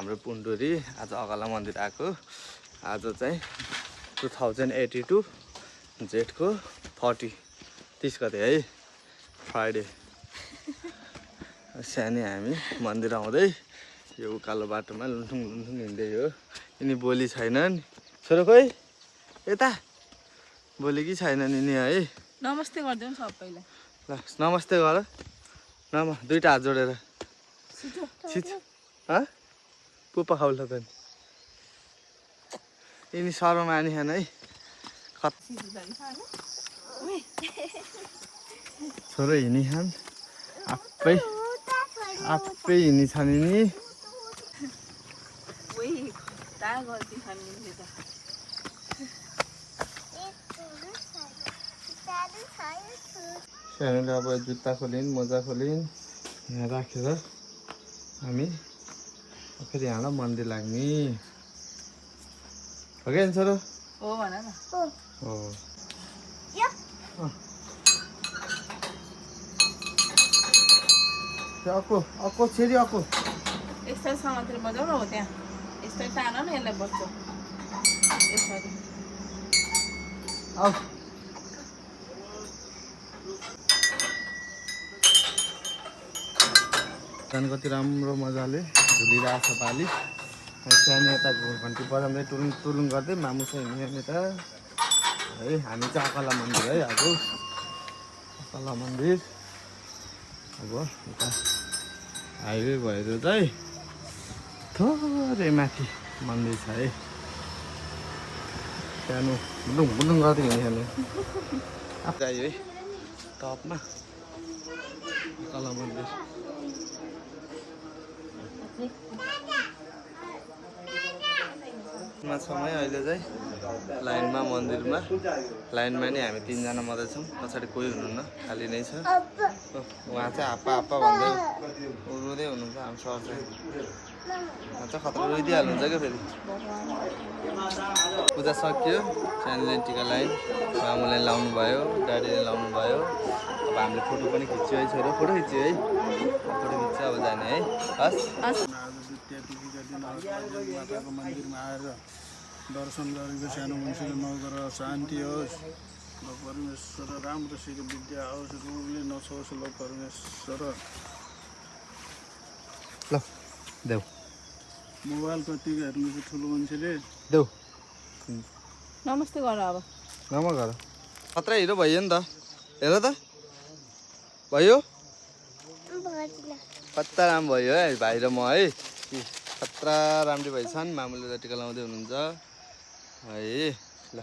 हाम्रो पुन्डुरी आज अगला मन्दिर आएको। आज चाहिँ 2082 जेठको 30 गते है, फ्राइडे। सानै हामी मन्दिर आउँदै यो उकालो बाटोमा लुन्ठुङ लुन्ठुङ हिँड्दै हो। यिनी बोली छैनन्। छोरो खोइ यता बोली कि छैनन् यिनी है। नमस्ते गरिदिउँ सबैलाई। ल नमस्ते गर दुईटा हात जोडेर। पुप्पा खाउला त यिनी शर्मा आनी खान है। छोरो हिँडी खान आफै हिँडी छन् यिनी। सानोले अब जुत्ता खोलिन्, मोजा खोलिन्, यहाँ राखेर हामी फेरि यहाँबाट मन्दिर लाग्ने हो क्या छोरो? हो भन न। हो अक्को छेरी अक्को यस्तै समातेर बजाउ न। हो त्यहाँ यस्तै तान न यसलाई बस्छ यसरी। आऊ झन् कति राम्रो मजाले झुलिरहेको छ पाली। सानो यता घन्टी बजाउँदै टुलुङ टुलुङ गर्दै मामु छ हिँड्ने त है। हामी चाहिँ अकला मन्दिर है। आज अकला मन्दिर अब यता हाइवे भएर चाहिँ थोरै माथि मन्दिर छ है। सानो बुलुङ बुलुङ गर्दै हिँड्ने आयो है टपमा अकला मन्दिर। छौँ है अहिले चाहिँ लाइनमा मन्दिरमा। लाइनमा नि हामी तिनजना मात्रै छौँ, पछाडि कोही हुनुहुन्न, खाली नै छ। उहाँ चाहिँ आप्पा आप्पा भन्दै रुँदै हुनुहुन्छ। हाम्रो सर चाहिँ उहाँ चाहिँ खतरा रोइदिइहाल्नुहुन्छ क्या फेरि। पूजा सकियो, सानोले टिका लाइन, मामुले लाउनु भयो, ड्याडीले लाउनु भयो। अब हामीले फोटो पनि खिच्यो है छोरो, फोटो खिच्यो है। फोटो खिच्छ अब जाने है। हस् माताको मन्दिरमा आएर दर्शन गरेको सानो मान्छेले नगर शान्ति होस् ल परमेश्वर, राम्रोसित विद्या आओस्, रोगले नछोस् ल परमेश्वर। ल देऊ मोबाइल कति हेर्नु चाहिँ ठुलो मान्छेले देऊ नमस्ते गर अब। नमा गर खतरा हिरो भयो नि त। हेर त भयो कता राम्रो भयो है भाइ र म है। खतरा राम्री भएछन्। मामुले त टिका लाउँदै हुनुहुन्छ है। ल